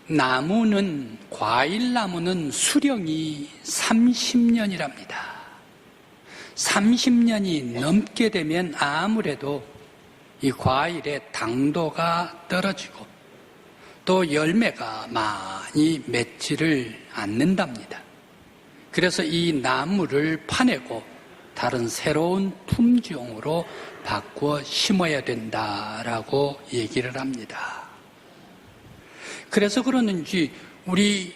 나무는, 과일나무는 수령이 30년이랍니다. 30년이 넘게 되면 아무래도 이 과일의 당도가 떨어지고 또 열매가 많이 맺지를 않는답니다. 그래서 이 나무를 파내고 다른 새로운 품종으로 바꾸어 심어야 된다라고 얘기를 합니다. 그래서 그러는지 우리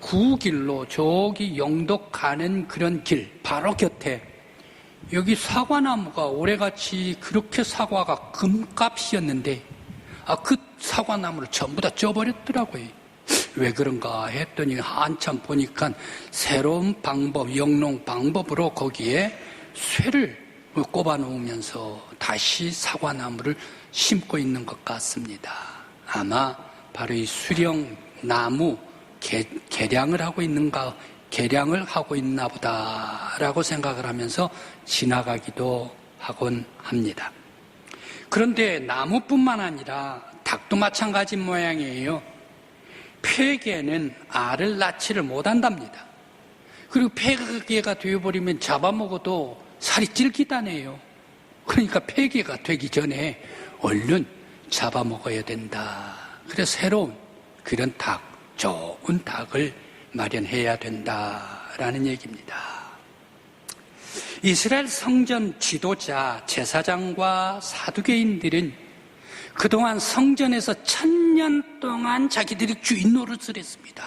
구길로 저기 영덕 가는 그런 길 바로 곁에 여기 사과나무가 올해같이 그렇게 사과가 금값이었는데 그 사과나무를 전부 다 쪄버렸더라고요. 왜 그런가 했더니 한참 보니까 새로운 방법, 영농 방법으로 거기에 쇠를 꼽아 놓으면서 다시 사과나무를 심고 있는 것 같습니다. 아마 바로 이 수령나무 개량을 하고 있나 보다라고 생각을 하면서 지나가기도 하곤 합니다. 그런데 나무뿐만 아니라 닭도 마찬가지 모양이에요. 폐개는 알을 낳지를 못한답니다. 그리고 폐개가 되어버리면 잡아먹어도 살이 찔기다네요. 그러니까 폐개가 되기 전에 얼른 잡아먹어야 된다. 그래서 새로운 그런 닭, 좋은 닭을 마련해야 된다라는 얘기입니다. 이스라엘 성전 지도자, 제사장과 사두개인들은 그동안 성전에서 1000년 동안 자기들이 주인 노릇을 했습니다.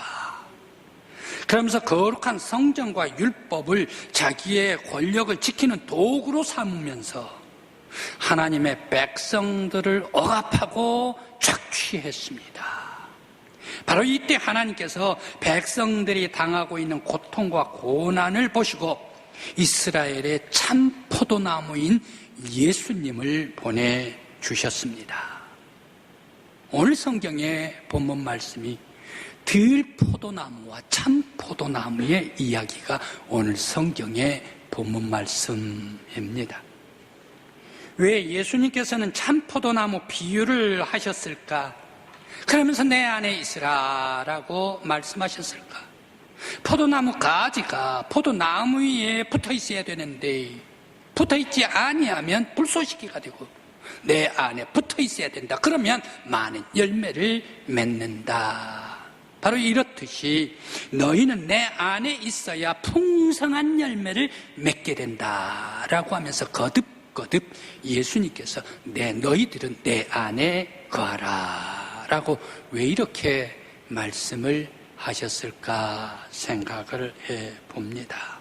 그러면서 거룩한 성전과 율법을 자기의 권력을 지키는 도구로 삼으면서 하나님의 백성들을 억압하고 착취했습니다. 바로 이때 하나님께서 백성들이 당하고 있는 고통과 고난을 보시고 이스라엘의 참 포도나무인 예수님을 보내주셨습니다. 오늘 성경의 본문 말씀이 들포도나무와 참 포도나무의 이야기가 오늘 성경의 본문 말씀입니다. 왜 예수님께서는 참 포도나무 비유를 하셨을까? 그러면서 내 안에 있으라라고 말씀하셨을까? 포도나무 가지가 포도나무 위에 붙어 있어야 되는데 붙어 있지 아니하면 불쏘시개가 되고 내 안에 붙어 있어야 된다. 그러면 많은 열매를 맺는다. 바로 이렇듯이 너희는 내 안에 있어야 풍성한 열매를 맺게 된다라고 하면서 거듭 예수님께서 너희들은 내 안에 거하라 라고 왜 이렇게 말씀을 하셨을까 생각을 해봅니다.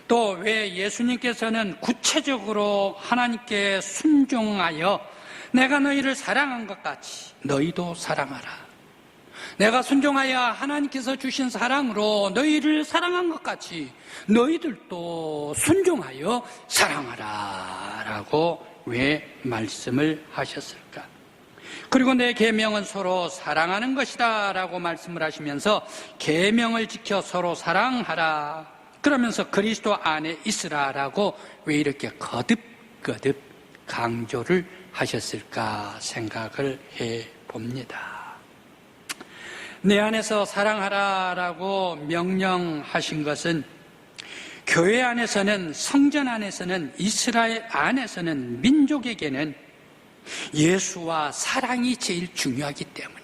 또 왜 예수님께서는 구체적으로 하나님께 순종하여 내가 너희를 사랑한 것 같이 너희도 사랑하라. 내가 순종하여 하나님께서 주신 사랑으로 너희를 사랑한 것 같이 너희들도 순종하여 사랑하라 라고 왜 말씀을 하셨을까? 그리고 내 계명은 서로 사랑하는 것이다 라고 말씀을 하시면서 계명을 지켜 서로 사랑하라 그러면서 그리스도 안에 있으라 라고 왜 이렇게 거듭 강조를 하셨을까 생각을 해봅니다. 내 안에서 사랑하라 라고 명령하신 것은 교회 안에서는, 성전 안에서는, 이스라엘 안에서는, 민족에게는 예수와 사랑이 제일 중요하기 때문에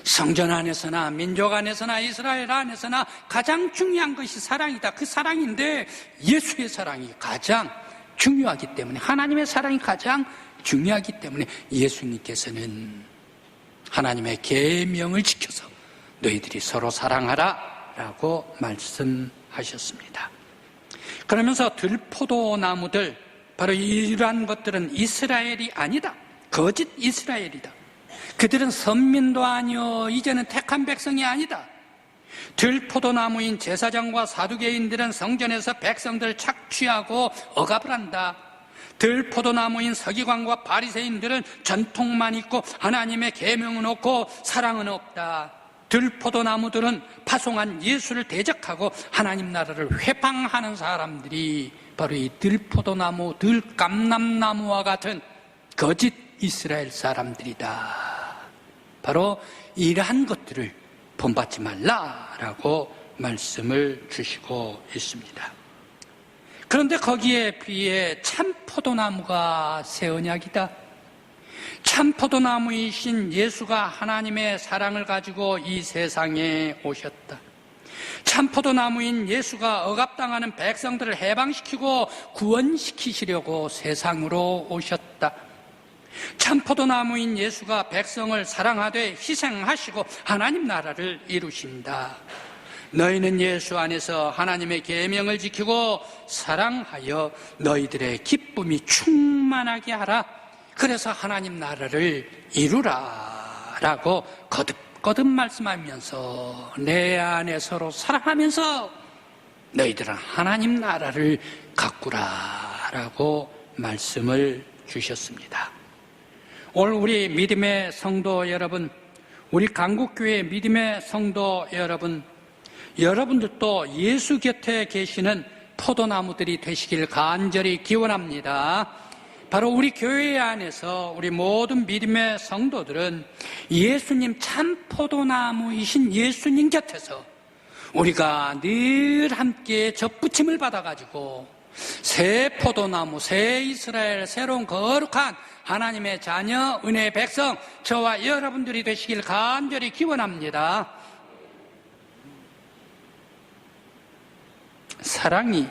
성전 안에서나 민족 안에서나 이스라엘 안에서나 가장 중요한 것이 사랑이다. 그 사랑인데 예수의 사랑이 가장 중요하기 때문에, 하나님의 사랑이 가장 중요하기 때문에 예수님께서는 하나님의 계명을 지켜서 너희들이 서로 사랑하라 라고 말씀하셨습니다. 그러면서 들포도나무들, 바로 이러한 것들은 이스라엘이 아니다. 거짓 이스라엘이다. 그들은 선민도 아니요 이제는 택한 백성이 아니다. 들포도나무인 제사장과 사두개인들은 성전에서 백성들을 착취하고 억압을 한다. 들포도나무인 서기관과 바리새인들은 전통만 있고 하나님의 계명은 없고 사랑은 없다. 들포도나무들은 파송한 예수를 대적하고 하나님 나라를 회방하는 사람들이 바로 이 들포도나무, 들감람나무와 같은 거짓 이스라엘 사람들이다. 바로 이러한 것들을 본받지 말라라고 말씀을 주시고 있습니다. 그런데 거기에 비해 참 포도나무가 새 언약이다. 참 포도나무이신 예수가 하나님의 사랑을 가지고 이 세상에 오셨다. 참 포도나무인 예수가 억압당하는 백성들을 해방시키고 구원시키시려고 세상으로 오셨다. 참 포도나무인 예수가 백성을 사랑하되 희생하시고 하나님 나라를 이루신다. 너희는 예수 안에서 하나님의 계명을 지키고 사랑하여 너희들의 기쁨이 충만하게 하라. 그래서 하나님 나라를 이루라 라고 거듭 말씀하면서 내 안에 서로 사랑하면서 너희들은 하나님 나라를 가꾸라 라고 말씀을 주셨습니다. 오늘 우리 믿음의 성도 여러분, 우리 강국교회 믿음의 성도 여러분, 여러분들도 예수 곁에 계시는 포도나무들이 되시길 간절히 기원합니다. 바로 우리 교회 안에서 우리 모든 믿음의 성도들은 예수님 참 포도나무이신 예수님 곁에서 우리가 늘 함께 접붙임을 받아가지고 새 포도나무, 새 이스라엘, 새로운 거룩한 하나님의 자녀, 은혜의 백성, 저와 여러분들이 되시길 간절히 기원합니다. 사랑이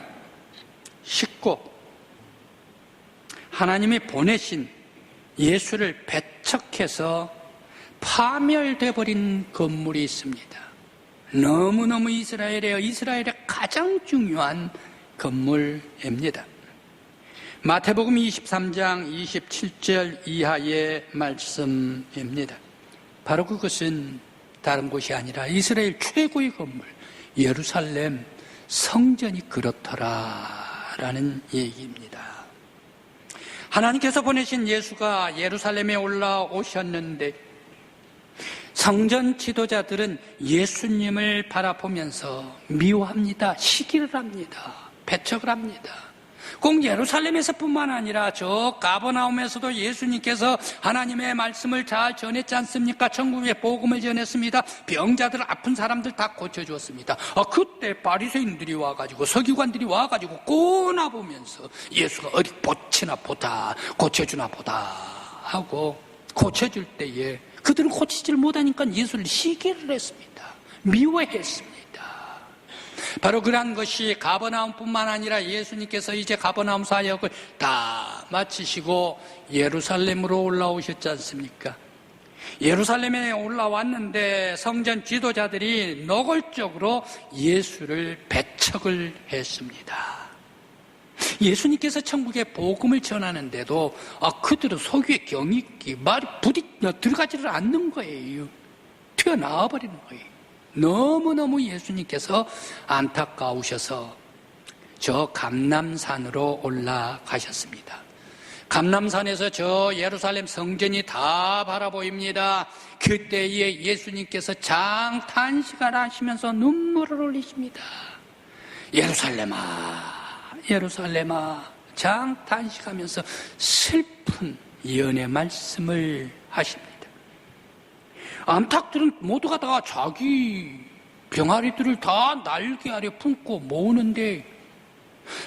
쉽고 하나님이 보내신 예수를 배척해서 파멸돼 버린 건물이 있습니다. 너무너무 이스라엘의 가장 중요한 건물입니다. 마태복음 23장 27절 이하의 말씀입니다. 바로 그것은 다른 곳이 아니라 이스라엘 최고의 건물 예루살렘 성전이 그렇더라라는 얘기입니다. 하나님께서 보내신 예수가 예루살렘에 올라오셨는데 성전 지도자들은 예수님을 바라보면서 미워합니다. 시기를 합니다. 배척을 합니다. 꼭 예루살렘에서뿐만 아니라 저 가버나움에서도 예수님께서 하나님의 말씀을 잘 전했지 않습니까? 천국의 복음을 전했습니다. 병자들, 아픈 사람들 다 고쳐주었습니다. 그때 바리새인들이 와가지고 서기관들이 와가지고 꼬나보면서 예수가 어디 고치나 보다, 고쳐주나 보다 하고 고쳐줄 때에 그들은 고치지를 못하니까 예수를 시기를 했습니다. 미워했습니다. 바로 그러한 것이 가버나움뿐만 아니라 예수님께서 이제 가버나움 사역을 다 마치시고 예루살렘으로 올라오셨지 않습니까? 예루살렘에 올라왔는데 성전 지도자들이 노골적으로 예수를 배척을 했습니다. 예수님께서 천국의 복음을 전하는데도 그들은 속에 경이 있기 말이 들어가지를 않는 거예요. 튀어나와 버리는 거예요. 너무너무 예수님께서 안타까우셔서 저 감람산으로 올라가셨습니다. 감람산에서 저 예루살렘 성전이 다 바라보입니다. 그때에 예수님께서 장탄식을 하시면서 눈물을 흘리십니다. 예루살렘아, 예루살렘아, 장탄식하면서 슬픈 예언의 말씀을 하십니다. 암탉들은 모두가 다 자기 병아리들을 다 날개 아래 품고 모으는데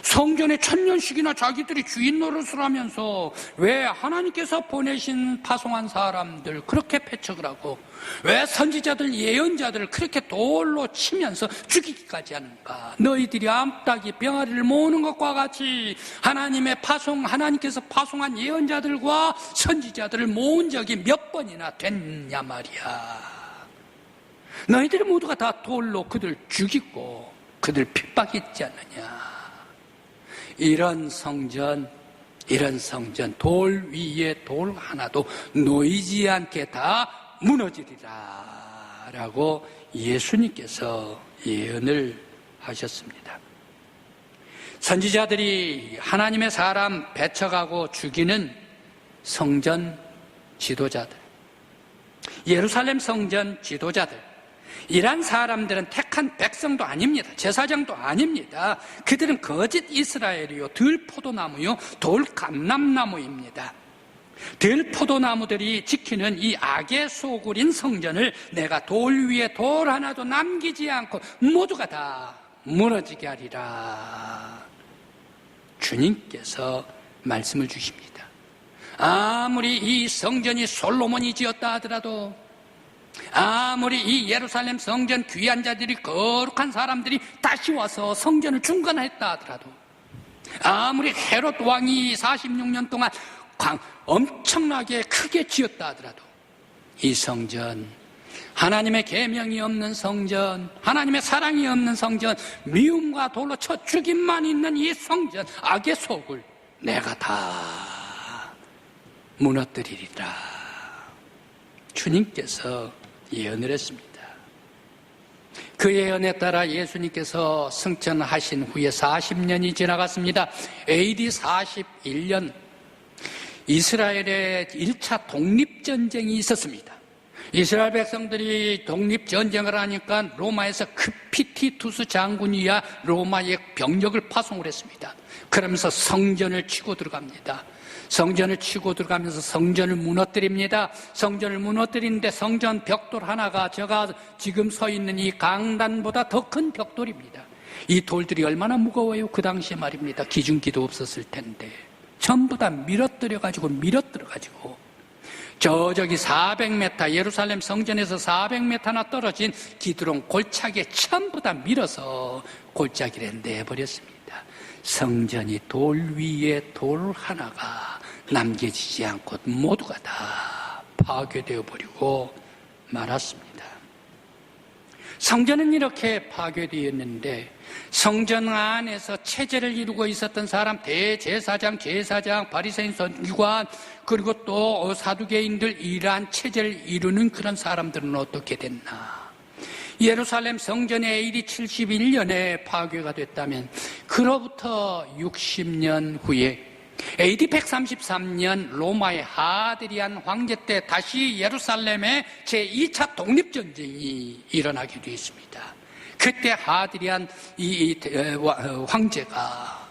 성전에 1000년씩이나 자기들이 주인 노릇을 하면서 왜 하나님께서 보내신 파송한 사람들 그렇게 배척을 하고 왜 선지자들 예언자들을 그렇게 돌로 치면서 죽이기까지 하는가? 너희들이 암탉이 병아리를 모으는 것과 같이 하나님께서 파송한 예언자들과 선지자들을 모은 적이 몇 번이나 됐냐 말이야. 너희들이 모두가 다 돌로 그들 죽이고 그들 핍박했지 않느냐. 이런 성전 돌 위에 돌 하나도 놓이지 않게 다 무너지리라 라고 예수님께서 예언을 하셨습니다. 선지자들이 하나님의 사람 배척하고 죽이는 성전 지도자들, 예루살렘 성전 지도자들, 이란 사람들은 택한 백성도 아닙니다. 제사장도 아닙니다. 그들은 거짓 이스라엘이요, 들포도나무요, 돌감람나무입니다. 들포도나무들이 지키는 이 악의 소굴인 성전을 내가 돌 위에 돌 하나도 남기지 않고 모두가 다 무너지게 하리라. 주님께서 말씀을 주십니다. 아무리 이 성전이 솔로몬이 지었다 하더라도, 아무리 이 예루살렘 성전 귀한 자들이, 거룩한 사람들이 다시 와서 성전을 중건했다 하더라도, 아무리 헤롯 왕이 46년 동안 엄청나게 크게 지었다 하더라도, 이 성전, 하나님의 계명이 없는 성전, 하나님의 사랑이 없는 성전, 미움과 돌로 쳐 죽임만 있는 이 성전, 악의 속을 내가 다 무너뜨리리라. 주님께서 예언을 했습니다. 그 예언에 따라 예수님께서 승천하신 후에 40년이 지나갔습니다. AD 41년 이스라엘의 1차 독립전쟁이 있었습니다. 이스라엘 백성들이 독립전쟁을 하니까 로마에서 크피티투스 장군이야 로마의 병력을 파송을 했습니다. 그러면서 성전을 치고 들어갑니다. 성전을 치고 들어가면서 성전을 무너뜨립니다. 성전을 무너뜨리는데 성전 벽돌 하나가 제가 지금 서 있는 이 강단보다 더 큰 벽돌입니다. 이 돌들이 얼마나 무거워요? 그 당시에 말입니다. 기중기도 없었을 텐데 전부 다 밀어뜨려가지고 저기 400m, 예루살렘 성전에서 400m나 떨어진 기드론 골짜기에 전부 다 밀어서 골짜기를 내버렸습니다. 성전이 돌 위에 돌 하나가 남겨지지 않고 모두가 다 파괴되어 버리고 말았습니다. 성전은 이렇게 파괴되었는데 성전 안에서 체제를 이루고 있었던 사람, 대제사장, 제사장, 바리새인, 서기관, 그리고 또 사두개인들, 이러한 체제를 이루는 그런 사람들은 어떻게 됐나? 예루살렘 성전의 AD 71년에 파괴가 됐다면 그로부터 60년 후에 AD 133년 로마의 하드리안 황제 때 다시 예루살렘에 제2차 독립전쟁이 일어나게 되었습니다. 그때 하드리안 황제가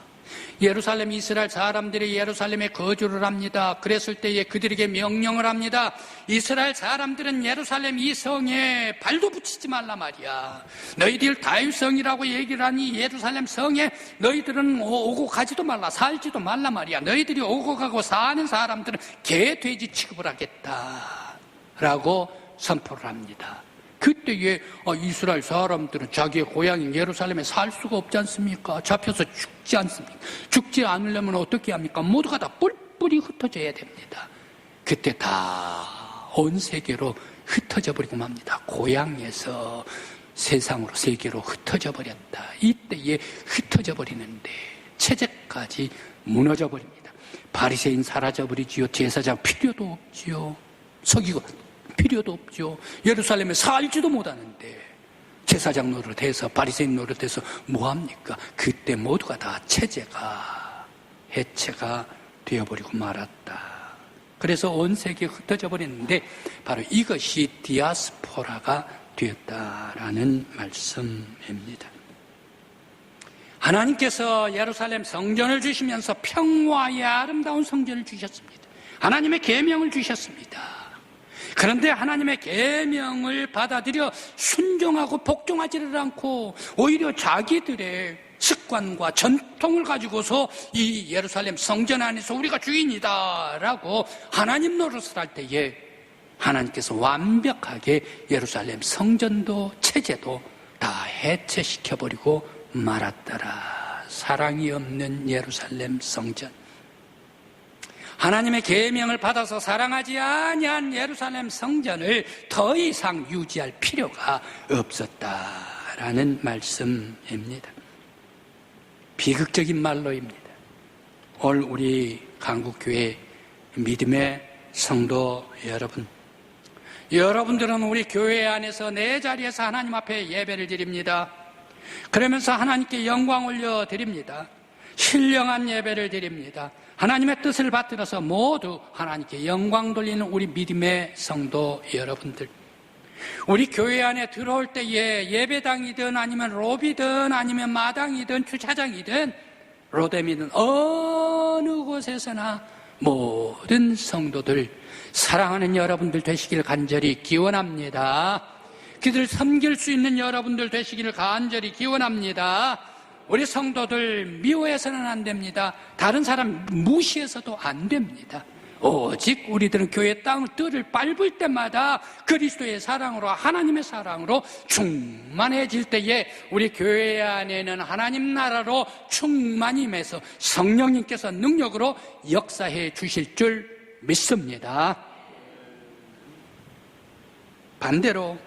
예루살렘 이스라엘 사람들이 예루살렘에 거주를 합니다. 그랬을 때에 그들에게 명령을 합니다. 이스라엘 사람들은 예루살렘 이 성에 발도 붙이지 말라 말이야. 너희들 다윗성이라고 얘기를 하니 예루살렘 성에 너희들은 오고 가지도 말라, 살지도 말라 말이야. 너희들이 오고 가고 사는 사람들은 개, 돼지 취급을 하겠다 라고 선포를 합니다. 그때에 이스라엘 사람들은 자기의 고향인 예루살렘에 살 수가 없지 않습니까? 잡혀서 죽지 않습니까? 죽지 않으려면 어떻게 합니까? 모두가 다 뿔뿔이 흩어져야 됩니다. 그때 다 온 세계로 흩어져 버리고 맙니다. 고향에서 세상으로, 세계로 흩어져 버렸다. 이때에 흩어져 버리는데 체제까지 무너져 버립니다. 바리새인 사라져 버리지요. 제사장 필요도 없지요. 서기관 필요도 없죠. 예루살렘에 살지도 못하는데 제사장 노릇해서, 바리새인 노릇해서 뭐합니까? 그때 모두가 다 체제가 해체가 되어버리고 말았다. 그래서 온 세계에 흩어져 버렸는데 바로 이것이 디아스포라가 되었다라는 말씀입니다. 하나님께서 예루살렘 성전을 주시면서 평화의 아름다운 성전을 주셨습니다. 하나님의 계명을 주셨습니다. 그런데 하나님의 계명을 받아들여 순종하고 복종하지를 않고 오히려 자기들의 습관과 전통을 가지고서 이 예루살렘 성전 안에서 우리가 주인이다라고 하나님 노릇을 할 때에 하나님께서 완벽하게 예루살렘 성전도 체제도 다 해체시켜버리고 말았더라. 사랑이 없는 예루살렘 성전, 하나님의 계명을 받아서 사랑하지 아니한 예루살렘 성전을 더 이상 유지할 필요가 없었다라는 말씀입니다. 비극적인 말로입니다. 오늘 우리 강국교회 믿음의 성도 여러분, 여러분들은 우리 교회 안에서 내 자리에서 하나님 앞에 예배를 드립니다. 그러면서 하나님께 영광 올려드립니다. 신령한 예배를 드립니다. 하나님의 뜻을 받들어서 모두 하나님께 영광 돌리는 우리 믿음의 성도 여러분들, 우리 교회 안에 들어올 때에 예배당이든 아니면 로비든 아니면 마당이든 주차장이든 로뎀이든 어느 곳에서나 모든 성도들, 사랑하는 여러분들 되시길 간절히 기원합니다. 그들 섬길 수 있는 여러분들 되시기를 간절히 기원합니다. 우리 성도들 미워해서는 안 됩니다. 다른 사람 무시해서도 안 됩니다. 오직 우리들은 교회 땅을 뜰을 밟을 때마다 그리스도의 사랑으로, 하나님의 사랑으로 충만해질 때에 우리 교회 안에는 하나님 나라로 충만히 임해서 성령님께서 능력으로 역사해 주실 줄 믿습니다. 반대로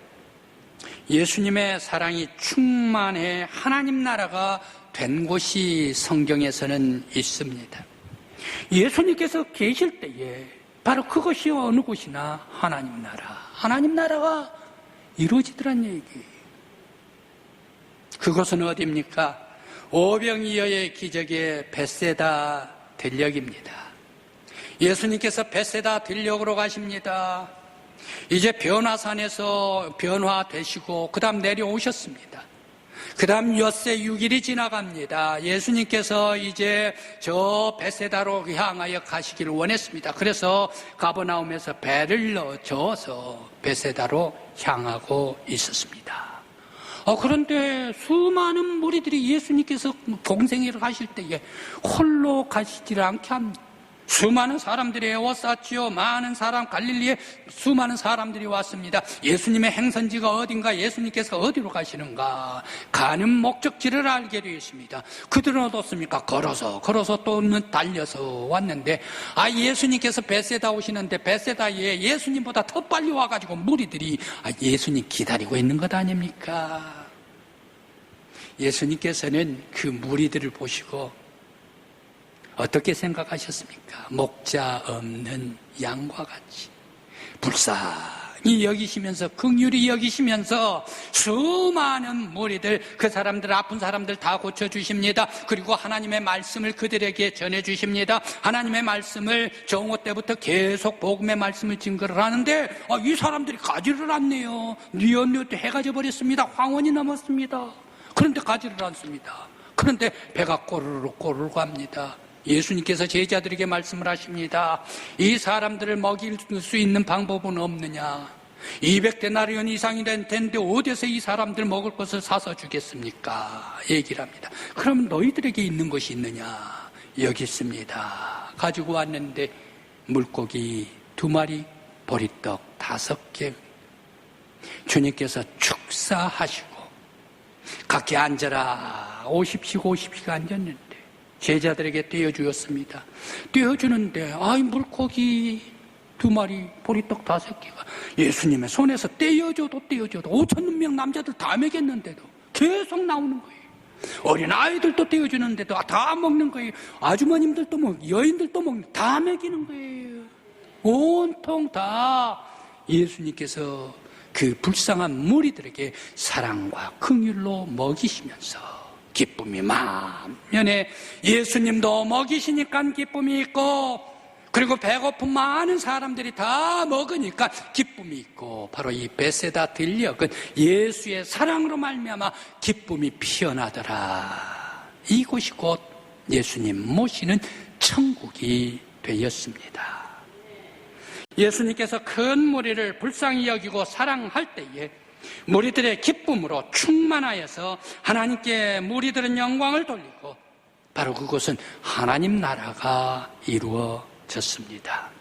예수님의 사랑이 충만해 하나님 나라가 된 곳이 성경에서는 있습니다. 예수님께서 계실 때에 바로 그것이 어느 곳이나 하나님 나라가 이루어지더란 얘기예요. 그것은 어디입니까? 오병이어의 기적의 벳세다 들녘입니다. 예수님께서 벳세다 들녘으로 가십니다. 이제 변화산에서 변화되시고 그 다음 내려오셨습니다. 그 다음 엿새 6일이 지나갑니다. 예수님께서 이제 저 벳세다로 향하여 가시기를 원했습니다. 그래서 가버나움에서 배를 저어서 벳세다로 향하고 있었습니다. 그런데 수많은 무리들이 예수님께서 동생회를 가실 때에 홀로 가시지를 않게 합니다. 수많은 사람들이 에워쌌지요. 많은 사람, 갈릴리에 수많은 사람들이 왔습니다. 예수님의 행선지가 어딘가, 예수님께서 어디로 가시는가, 가는 목적지를 알게 되어 있습니다. 그들은 어떻습니까? 걸어서 또는 달려서 왔는데, 예수님께서 벳세다 오시는데 벳세다에 예수님보다 더 빨리 와가지고 무리들이 예수님 기다리고 있는 것 아닙니까? 예수님께서는 그 무리들을 보시고 어떻게 생각하셨습니까? 목자 없는 양과 같이 불쌍히 여기시면서, 긍휼히 여기시면서 수많은 무리들, 그 사람들, 아픈 사람들 다 고쳐주십니다. 그리고 하나님의 말씀을 그들에게 전해주십니다. 하나님의 말씀을 정오 때부터 계속 복음의 말씀을 증거를 하는데 이 사람들이 가지를 않네요. 뉘엿뉘엿 해가 져버렸습니다. 황혼이 넘었습니다. 그런데 가지를 않습니다. 그런데 배가 꼬르륵 갑니다. 예수님께서 제자들에게 말씀을 하십니다. 이 사람들을 먹일 수 있는 방법은 없느냐? 200데나리온 이상이 된 텐데 어디서 이 사람들 먹을 것을 사서 주겠습니까? 얘기를 합니다. 그럼 너희들에게 있는 것이 있느냐? 여기 있습니다. 가지고 왔는데 물고기 2마리, 보리떡 5개. 주님께서 축사하시고 각기 앉아라 오십시가 앉았는데 제자들에게 떼어주었습니다. 떼어주는데 물고기 2마리, 보리떡 5개가 예수님의 손에서 떼어줘도 5,000명 남자들 다 먹였는데도 계속 나오는 거예요. 어린아이들도 떼어주는데도 다 먹는 거예요. 아주머님들도 먹고 여인들도 먹는, 다 먹이는 거예요. 온통 다 예수님께서 그 불쌍한 무리들에게 사랑과 긍휼로 먹이시면서 기쁨이 만면에, 예수님도 먹이시니까 기쁨이 있고, 그리고 배고픈 많은 사람들이 다 먹으니까 기쁨이 있고, 바로 이 벳세다 들녘은 예수의 사랑으로 말미암아 기쁨이 피어나더라. 이곳이 곧 예수님 모시는 천국이 되었습니다. 예수님께서 큰 무리를 불쌍히 여기고 사랑할 때에 무리들의 기쁨으로 충만하여서 하나님께 무리들은 영광을 돌리고, 바로 그곳은 하나님 나라가 이루어졌습니다.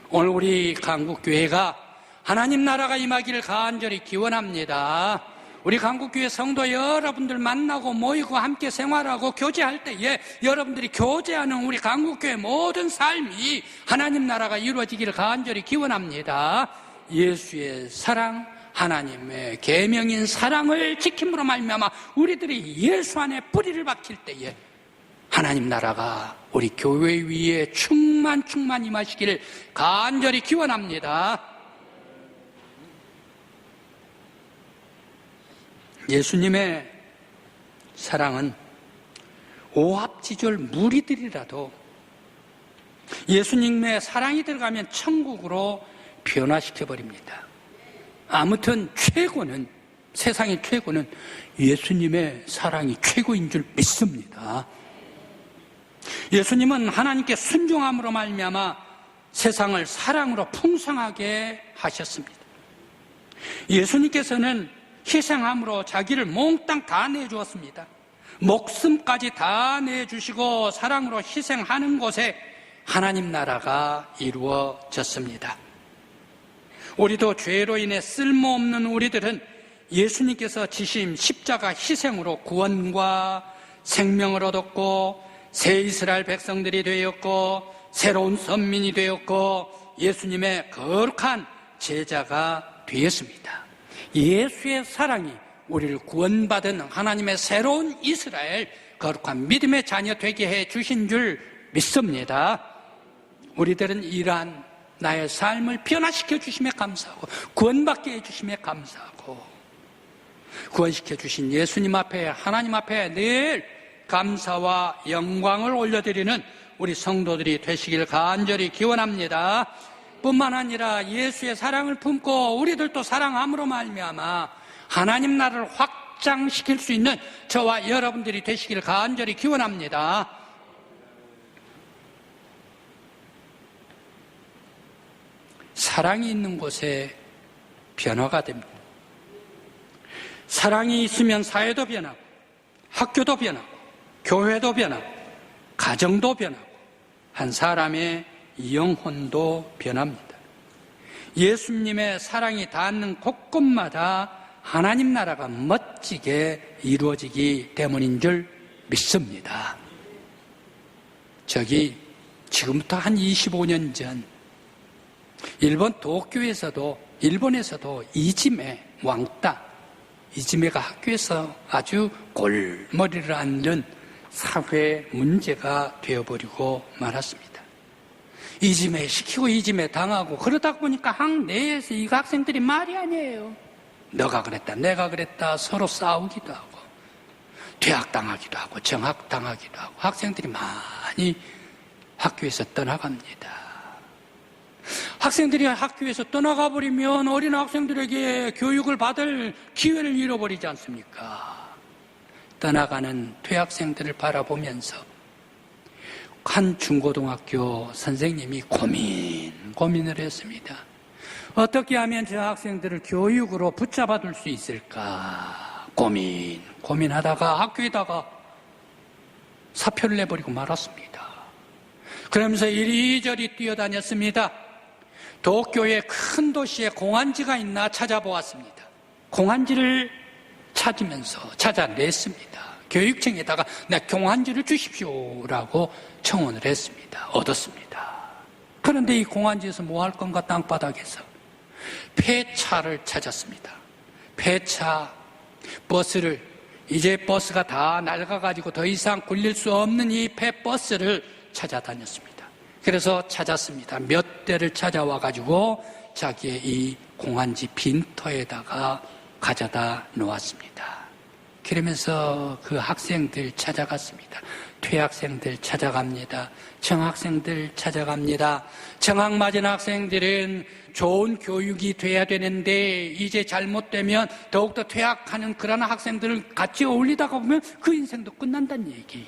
오늘 우리 강국교회가 하나님 나라가 임하기를 간절히 기원합니다. 우리 강국교회 성도 여러분들 만나고 모이고 함께 생활하고 교제할 때에 여러분들이 교제하는 우리 강국교회 모든 삶이 하나님 나라가 이루어지기를 간절히 기원합니다. 예수의 사랑, 하나님의 계명인 사랑을 지킴으로 말미암아 우리들이 예수 안에 뿌리를 박힐 때에 하나님 나라가 우리 교회 위에 충만 임하시기를 간절히 기원합니다. 예수님의 사랑은 오합지졸 무리들이라도 예수님의 사랑이 들어가면 천국으로 변화시켜버립니다. 아무튼 세상의 최고는 예수님의 사랑이 최고인 줄 믿습니다. 예수님은 하나님께 순종함으로 말미암아 세상을 사랑으로 풍성하게 하셨습니다. 예수님께서는 희생함으로 자기를 몽땅 다 내주었습니다. 목숨까지 다 내주시고 사랑으로 희생하는 곳에 하나님 나라가 이루어졌습니다. 우리도 죄로 인해 쓸모없는 우리들은 예수님께서 지신 십자가 희생으로 구원과 생명을 얻었고 새 이스라엘 백성들이 되었고 새로운 선민이 되었고 예수님의 거룩한 제자가 되었습니다. 예수의 사랑이 우리를 구원받은 하나님의 새로운 이스라엘 거룩한 믿음의 자녀 되게 해 주신 줄 믿습니다. 우리들은 이러한 나의 삶을 변화시켜 주심에 감사하고 구원받게 해 주심에 감사하고 구원시켜 주신 예수님 앞에 하나님 앞에 늘 감사와 영광을 올려드리는 우리 성도들이 되시길 간절히 기원합니다. 뿐만 아니라 예수의 사랑을 품고 우리들도 사랑함으로 말미암아 하나님 나라를 확장시킬 수 있는 저와 여러분들이 되시길 간절히 기원합니다. 사랑이 있는 곳에 변화가 됩니다. 사랑이 있으면 사회도 변하고 학교도 변하고 교회도 변하고 가정도 변하고 한 사람의 영혼도 변합니다. 예수님의 사랑이 닿는 곳곳마다 하나님 나라가 멋지게 이루어지기 때문인 줄 믿습니다. 지금부터 한 25년 전 일본 도쿄에서도 일본에서도 이지메 왕따 이지메가 학교에서 아주 골머리를 앓는 사회 문제가 되어버리고 말았습니다. 이지메 시키고 이지메 당하고 그러다 보니까 학 내에서 이 학생들이 말이 아니에요. 너가 그랬다 내가 그랬다 서로 싸우기도 하고 퇴학당하기도 하고 정학당하기도 하고 학생들이 많이 학교에서 떠나갑니다. 학생들이 학교에서 떠나가 버리면 어린 학생들에게 교육을 받을 기회를 잃어버리지 않습니까? 떠나가는 퇴학생들을 바라보면서 한 중고등학교 선생님이 고민을 했습니다. 어떻게 하면 저 학생들을 교육으로 붙잡아둘 수 있을까? 고민하다가 학교에다가 사표를 내버리고 말았습니다. 그러면서 이리저리 뛰어다녔습니다. 도쿄의 큰 도시에 공안지가 있나 찾아보았습니다. 공안지를 찾아냈습니다. 교육청에다가 나 공안지를 주십시오라고 청원을 했습니다. 얻었습니다. 그런데 이 공안지에서 뭐 할 건가 땅바닥에서 폐차를 찾았습니다. 폐차 버스를 이제 버스가 다 낡아가지고 더 이상 굴릴 수 없는 이 폐버스를 찾아다녔습니다. 그래서 찾았습니다. 몇 대를 찾아와가지고 자기의 이 공안지 빈터에다가 가져다 놓았습니다. 그러면서 그 학생들 찾아갔습니다. 퇴학생들 찾아갑니다. 정학생들 찾아갑니다. 정학 맞은 학생들은 좋은 교육이 돼야 되는데 이제 잘못되면 더욱더 퇴학하는 그런 학생들을 같이 어울리다가 보면 그 인생도 끝난다는 얘기.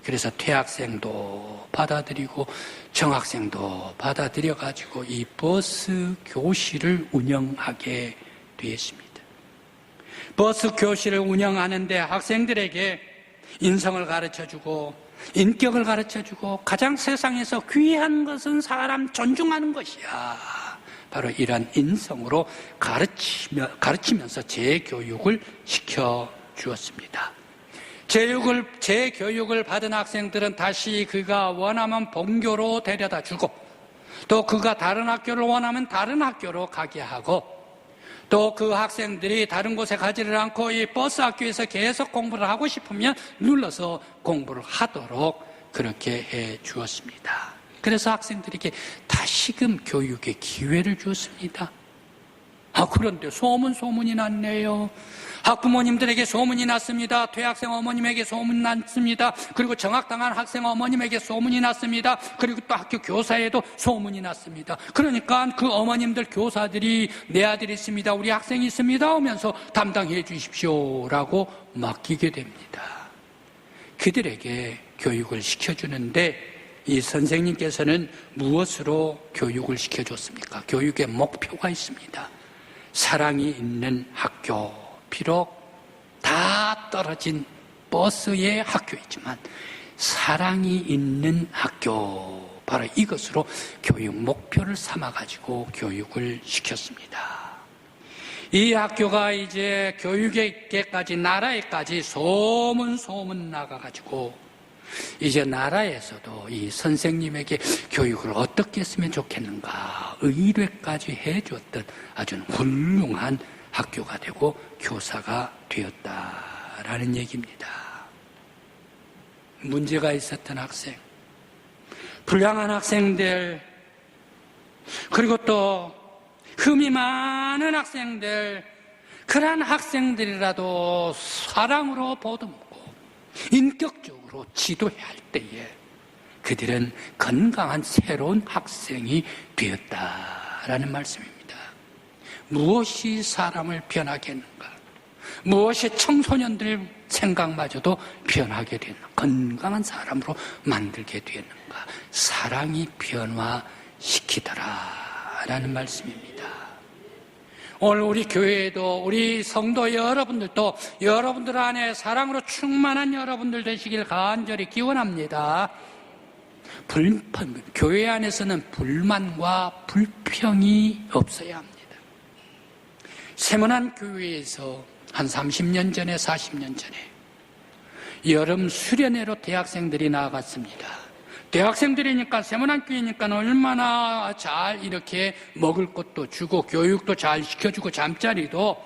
그래서 퇴학생도 받아들이고 정학생도 받아들여가지고 이 버스 교실을 운영하게 되었습니다. 버스 교실을 운영하는데 학생들에게 인성을 가르쳐주고 인격을 가르쳐주고 가장 세상에서 귀한 것은 사람 존중하는 것이야. 바로 이런 인성으로 가르치면서 재교육을 시켜주었습니다. 재교육을 받은 학생들은 다시 그가 원하면 본교로 데려다 주고 또 그가 다른 학교를 원하면 다른 학교로 가게 하고 또 그 학생들이 다른 곳에 가지를 않고 이 버스 학교에서 계속 공부를 하고 싶으면 눌러서 공부를 하도록 그렇게 해 주었습니다. 그래서 학생들에게 다시금 교육의 기회를 주었습니다. 그런데 소문이 났네요. 학부모님들에게 소문이 났습니다. 퇴학생 어머님에게 소문이 났습니다. 그리고 정학당한 학생 어머님에게 소문이 났습니다. 그리고 또 학교 교사에도 소문이 났습니다. 그러니까 그 어머님들 교사들이 내 아들이 있습니다. 우리 학생이 있습니다 하면서 담당해 주십시오라고 맡기게 됩니다. 그들에게 교육을 시켜주는데 이 선생님께서는 무엇으로 교육을 시켜줬습니까? 교육의 목표가 있습니다. 사랑이 있는 학교, 비록 다 떨어진 버스의 학교이지만 사랑이 있는 학교, 바로 이것으로 교육 목표를 삼아가지고 교육을 시켰습니다. 이 학교가 이제 교육에까지, 나라에까지 소문 나가가지고 이제 나라에서도 이 선생님에게 교육을 어떻게 했으면 좋겠는가 의뢰까지 해줬던 아주 훌륭한 학교가 되고 교사가 되었다라는 얘기입니다. 문제가 있었던 학생, 불량한 학생들, 그리고 또 흠이 많은 학생들, 그러한 학생들이라도 사랑으로 보듬고 인격적으로 지도해야 할 때에 그들은 건강한 새로운 학생이 되었다라는 말씀입니다. 무엇이 사람을 변하게 했는가? 무엇이 청소년들 생각마저도 변하게 되는가? 건강한 사람으로 만들게 되는가? 사랑이 변화시키더라라는 말씀입니다. 오늘 우리 교회에도 우리 성도 여러분들도 여러분들 안에 사랑으로 충만한 여러분들 되시길 간절히 기원합니다. 교회 안에서는 불만과 불평이 없어야 합니다. 세문안 교회에서 한 30년 전에 40년 전에 여름 수련회로 대학생들이 나아갔습니다. 대학생들이니까 세문안 교회니까 얼마나 잘 이렇게 먹을 것도 주고 교육도 잘 시켜주고 잠자리도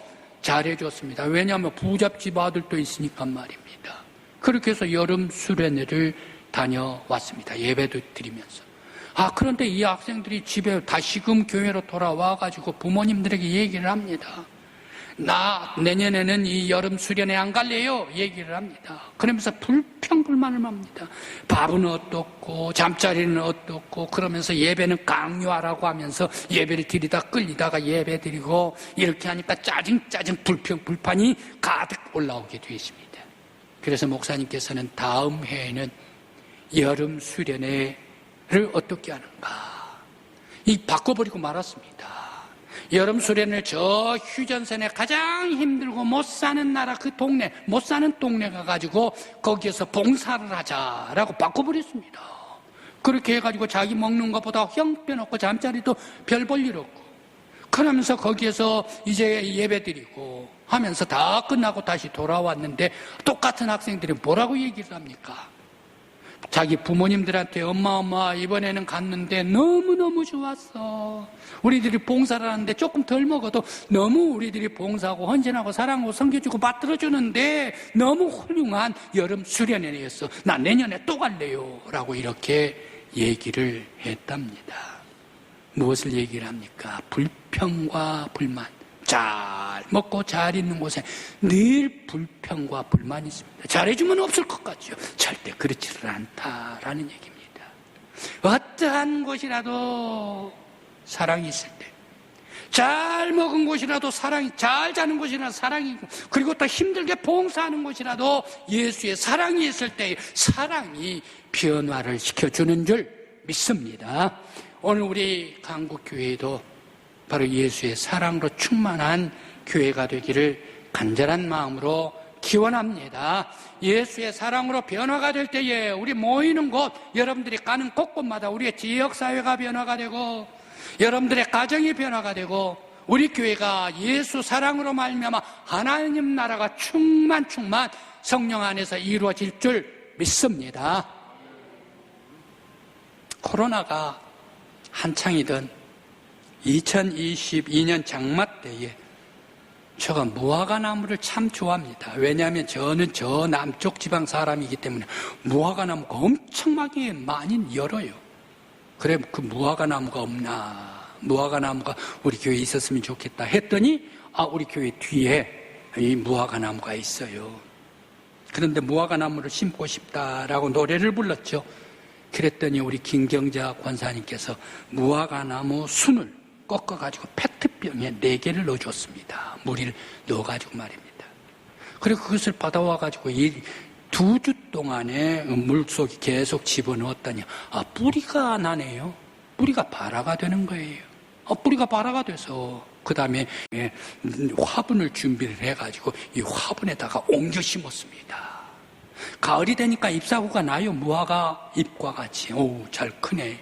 잘 해줬습니다. 왜냐하면 부잣집 아들도 있으니까 말입니다. 그렇게 해서 여름 수련회를 다녀왔습니다. 예배도 드리면서. 그런데 이 학생들이 집에 다시금 교회로 돌아와가지고 부모님들에게 얘기를 합니다. 나 내년에는 이 여름 수련회 안 갈래요? 얘기를 합니다. 그러면서 불평불만을 합니다. 밥은 어떻고 잠자리는 어떻고 그러면서 예배는 강요하라고 하면서 예배를 드리다 끌리다가 예배 드리고 이렇게 하니까 짜증 불판이 가득 올라오게 되십니다. 그래서 목사님께서는 다음 해에는 여름 수련회를 어떻게 하는가 바꿔버리고 말았습니다. 여름 수련을 저 휴전선에 가장 힘들고 못 사는 나라 그 동네, 못 사는 동네 가가지고 거기에서 봉사를 하자라고 바꿔버렸습니다. 그렇게 해가지고 자기 먹는 것보다 형편없고 잠자리도 별 볼 일 없고 그러면서 거기에서 이제 예배 드리고 하면서 다 끝나고 다시 돌아왔는데 똑같은 학생들이 뭐라고 얘기를 합니까? 자기 부모님들한테 엄마 이번에는 갔는데 너무너무 좋았어. 우리들이 봉사를 하는데 조금 덜 먹어도 너무 우리들이 봉사하고 헌신하고 사랑하고 섬겨주고 받들어주는데 너무 훌륭한 여름 수련회였어. 나 내년에 또 갈래요 라고 이렇게 얘기를 했답니다. 무엇을 얘기를 합니까? 불평과 불만. 잘 먹고 잘 있는 곳에 늘 불평과 불만이 있습니다. 잘해주면 없을 것 같죠. 절대 그렇지를 않다라는 얘기입니다. 어떠한 곳이라도 사랑이 있을 때, 잘 먹은 곳이라도 사랑이, 잘 자는 곳이라도 사랑이고, 그리고 또 힘들게 봉사하는 곳이라도 예수의 사랑이 있을 때 사랑이 변화를 시켜주는 줄 믿습니다. 오늘 우리 강국교회도 바로 예수의 사랑으로 충만한 교회가 되기를 간절한 마음으로 기원합니다. 예수의 사랑으로 변화가 될 때에 우리 모이는 곳, 여러분들이 가는 곳곳마다 우리의 지역사회가 변화가 되고 여러분들의 가정이 변화가 되고 우리 교회가 예수 사랑으로 말미암아 하나님 나라가 충만 성령 안에서 이루어질 줄 믿습니다. 코로나가 한창이던 2022년 장마 때에 제가 무화과나무를 참 좋아합니다. 왜냐하면 저는 저 남쪽 지방 사람이기 때문에 무화과나무가 엄청나게 많이 열어요. 그래 그 무화과나무가 없나, 무화과나무가 우리 교회에 있었으면 좋겠다 했더니 우리 교회 뒤에 이 무화과나무가 있어요. 그런데 무화과나무를 심고 싶다라고 노래를 불렀죠. 그랬더니 우리 김경자 권사님께서 무화과나무 순을 꺾어가지고 페트병에 4개를 넣어줬습니다. 물을 넣어가지고 말입니다. 그리고 그것을 받아와가지고 두 주 동안에 물속에 계속 집어넣었더니 뿌리가 나네요. 뿌리가 발화가 되는 거예요. 뿌리가 발화가 돼서 그 다음에 화분을 준비를 해가지고 이 화분에다가 옮겨 심었습니다. 가을이 되니까 잎사구가 나요. 무화과 잎과 같이. 오, 잘 크네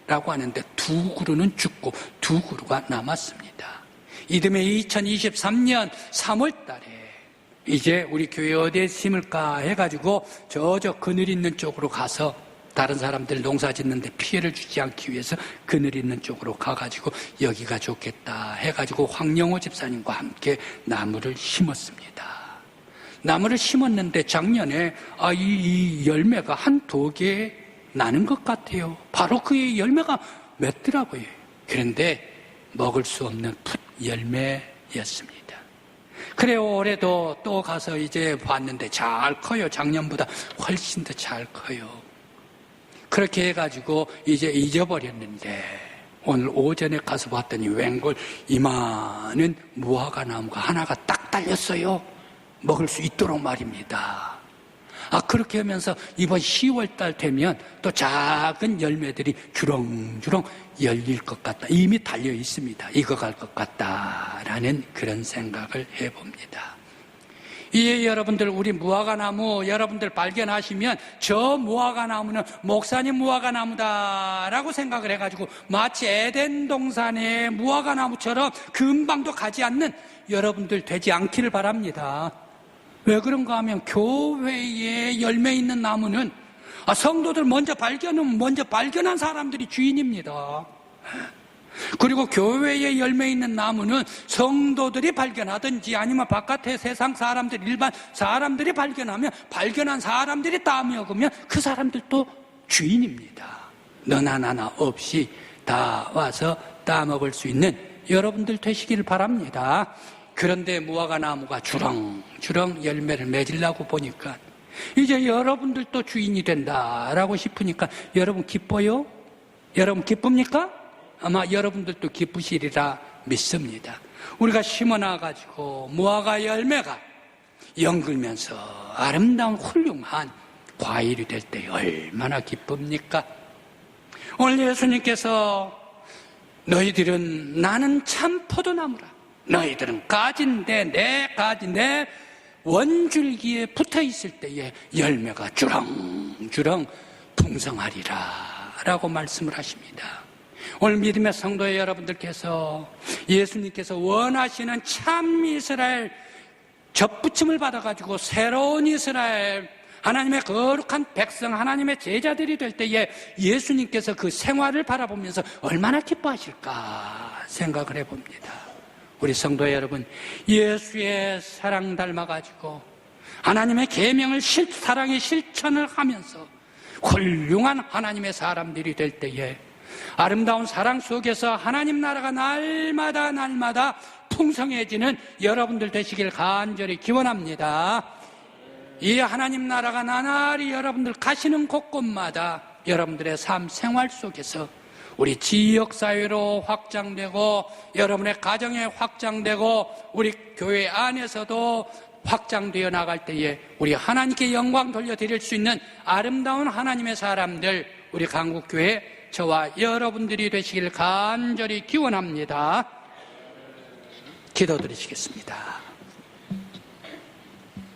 라고 하는데 두 그루는 죽고 두 그루가 남았습니다. 이듬해 2023년 3월 달에 이제 우리 교회 어디에 심을까 해가지고 저 그늘 있는 쪽으로 가서 다른 사람들 농사 짓는데 피해를 주지 않기 위해서 그늘 있는 쪽으로 가가지고 여기가 좋겠다 해가지고 황영호 집사님과 함께 나무를 심었습니다. 나무를 심었는데 작년에 이 열매가 한 2개 나는 것 같아요. 바로 그 열매가 맺더라고요. 그런데 먹을 수 없는 풋 열매였습니다. 그래요. 올해도 또 가서 이제 봤는데 잘 커요. 작년보다 훨씬 더 잘 커요. 그렇게 해가지고 이제 잊어버렸는데 오늘 오전에 가서 봤더니 웬걸 이만한 무화과 나무가 하나가 딱 달렸어요. 먹을 수 있도록 말입니다. 그렇게 하면서 이번 10월 달 되면 또 작은 열매들이 주렁주렁 열릴 것 같다. 이미 달려 있습니다. 익어갈 것 같다라는 그런 생각을 해봅니다. 이에 여러분들 우리 무화과나무 여러분들 발견하시면 저 무화과나무는 목사님 무화과나무다라고 생각을 해가지고 마치 에덴 동산의 무화과나무처럼 금방도 가지 않는 여러분들 되지 않기를 바랍니다. 왜 그런가 하면 교회에 열매 있는 나무는 성도들 먼저 발견한 사람들이 주인입니다. 그리고 교회에 열매 있는 나무는 성도들이 발견하든지 아니면 바깥에 세상 사람들, 일반 사람들이 발견하면 발견한 사람들이 따먹으면 그 사람들도 주인입니다. 너나 나나 없이 다 와서 따먹을 수 있는 여러분들 되시길 바랍니다. 그런데 무화과 나무가 주렁주렁 열매를 맺으려고 보니까 이제 여러분들도 주인이 된다라고 싶으니까 여러분 기뻐요? 여러분 기쁩니까? 아마 여러분들도 기쁘시리라 믿습니다. 우리가 심어놔가지고 무화과 열매가 연글면서 아름다운 훌륭한 과일이 될 때 얼마나 기쁩니까? 오늘 예수님께서 너희들은 나는 참 포도나무라. 너희들은 가지인데 내 원줄기에 붙어있을 때에 열매가 주렁주렁 풍성하리라 라고 말씀을 하십니다. 오늘 믿음의 성도의 여러분들께서 예수님께서 원하시는 참 이스라엘 접붙임을 받아가지고 새로운 이스라엘 하나님의 거룩한 백성 하나님의 제자들이 될 때에 예수님께서 그 생활을 바라보면서 얼마나 기뻐하실까 생각을 해봅니다. 우리 성도 여러분, 예수의 사랑 닮아가지고 하나님의 계명을 사랑의 실천을 하면서 훌륭한 하나님의 사람들이 될 때에 아름다운 사랑 속에서 하나님 나라가 날마다 풍성해지는 여러분들 되시길 간절히 기원합니다. 이 하나님 나라가 나날이 여러분들 가시는 곳곳마다 여러분들의 삶 생활 속에서 우리 지역사회로 확장되고 여러분의 가정에 확장되고 우리 교회 안에서도 확장되어 나갈 때에 우리 하나님께 영광 돌려드릴 수 있는 아름다운 하나님의 사람들 우리 강국교회 저와 여러분들이 되시길 간절히 기원합니다. 기도드리시겠습니다.